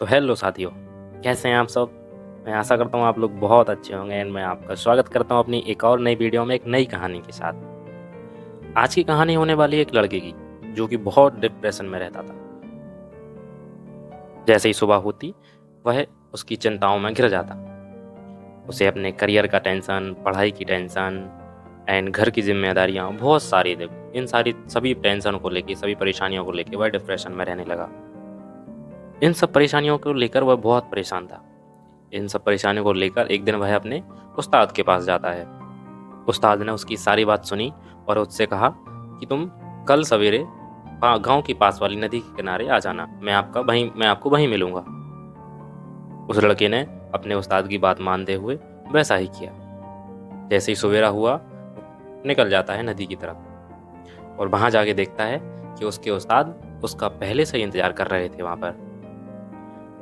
तो हेलो साथियों, कैसे हैं आप सब? मैं आशा करता हूँ आप लोग बहुत अच्छे होंगे एंड मैं आपका स्वागत करता हूँ अपनी एक और नई वीडियो में एक नई कहानी के साथ। आज की कहानी होने वाली है एक लड़के की, जो कि बहुत डिप्रेशन में रहता था। जैसे ही सुबह होती, वह उसकी चिंताओं में घिर जाता। उसे अपने करियर का टेंशन, पढ़ाई की टेंशन एंड घर की ज़िम्मेदारियाँ बहुत सारी थी। इन सारी सभी टेंशन को लेके, सभी परेशानियों को लेके वह डिप्रेशन में रहने लगा। इन सब परेशानियों को लेकर वह बहुत परेशान था। इन सब परेशानियों को लेकर एक दिन वह अपने उस्ताद के पास जाता है। उस्ताद ने उसकी सारी बात सुनी और उससे कहा कि तुम कल सवेरे गांव की पास वाली नदी के किनारे आ जाना, मैं आपको वहीं मिलूंगा। उस लड़के ने अपने उस्ताद की बात मानते हुए वैसा ही किया। जैसे ही सवेरा हुआ, निकल जाता है नदी की तरफ और वहां जाके देखता है कि उसके उस्ताद उसका पहले से ही इंतजार कर रहे थे वहां पर।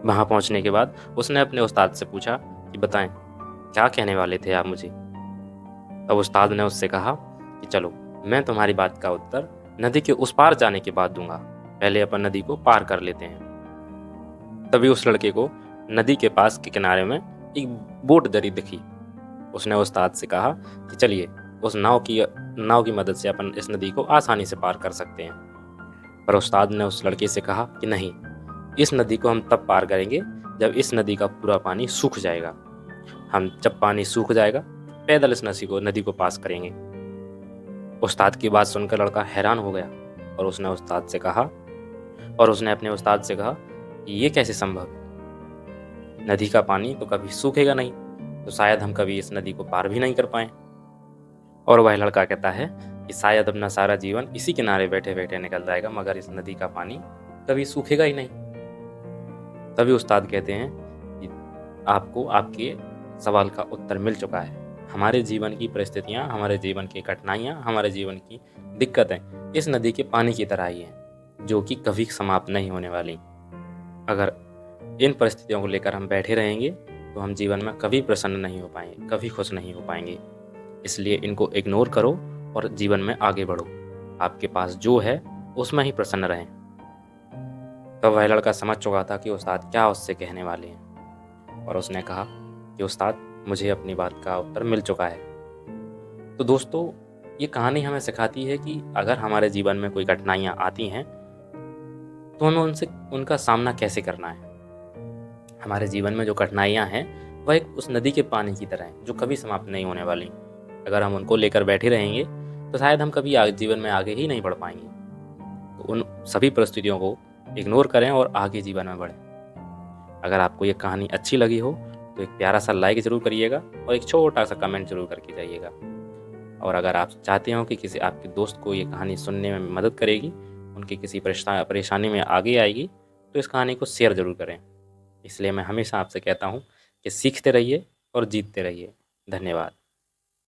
वहां पहुंचने के बाद उसने अपने उस्ताद से पूछा कि बताएं, क्या कहने वाले थे आप मुझे? तब उस्ताद ने उससे कहा कि चलो, मैं तुम्हारी बात का उत्तर नदी के उस पार जाने के बाद दूंगा। पहले अपन नदी को पार कर लेते हैं। तभी उस लड़के को नदी के पास के किनारे में एक बोट दरी दिखी। उसने उस्ताद से कहा कि चलिए, उस नाव की मदद से अपन इस नदी को आसानी से पार कर सकते हैं। पर उस्ताद ने उस लड़के से कहा कि नहीं, इस नदी को हम तब पार करेंगे जब इस नदी का पूरा पानी सूख जाएगा। हम जब पानी सूख जाएगा, पैदल इस नदी को पास करेंगे। उस्ताद की बात सुनकर लड़का हैरान हो गया और उसने अपने उस्ताद से कहा कि ये कैसे संभव है? नदी का पानी तो कभी सूखेगा नहीं, तो शायद हम कभी इस नदी को पार भी नहीं कर पाए। और वह लड़का कहता है कि शायद अपना सारा जीवन इसी किनारे बैठे बैठे निकल जाएगा, मगर इस नदी का पानी कभी सूखेगा ही नहीं। तभी उस्ताद कहते हैं कि आपको आपके सवाल का उत्तर मिल चुका है। हमारे जीवन की परिस्थितियाँ, हमारे जीवन की कठिनाइयाँ, हमारे जीवन की दिक्कतें इस नदी के पानी की तरह ही हैं, जो कि कभी समाप्त नहीं होने वाली। अगर इन परिस्थितियों को लेकर हम बैठे रहेंगे तो हम जीवन में कभी प्रसन्न नहीं हो पाएंगे, कभी खुश नहीं हो पाएंगे। इसलिए इनको इग्नोर करो और जीवन में आगे बढ़ो। आपके पास जो है उसमें ही प्रसन्न रहें। तब वह लड़का समझ चुका था कि उस्ताद क्या उससे कहने वाले हैं और उसने कहा कि उस्ताद, मुझे अपनी बात का उत्तर मिल चुका है। तो दोस्तों, ये कहानी हमें सिखाती है कि अगर हमारे जीवन में कोई कठिनाइयाँ आती हैं तो हमें उनका सामना कैसे करना है। हमारे जीवन में जो कठिनाइयाँ हैं वह एक उस नदी के पानी की तरह हैं, जो कभी समाप्त नहीं होने वाली। अगर हम उनको लेकर बैठे रहेंगे तो शायद हम कभी जीवन में आगे ही नहीं बढ़ पाएंगे। तो उन सभी परिस्थितियों को इग्नोर करें और आगे जीवन में बढ़ें। अगर आपको ये कहानी अच्छी लगी हो तो एक प्यारा सा लाइक ज़रूर करिएगा और एक छोटा सा कमेंट ज़रूर करके जाइएगा। और अगर आप चाहते हो कि किसी आपके दोस्त को ये कहानी सुनने में मदद करेगी, उनकी किसी परेशानी में आगे आएगी, तो इस कहानी को शेयर ज़रूर करें। इसलिए मैं हमेशा आपसे कहता हूँ कि सीखते रहिए और जीतते रहिए। धन्यवाद।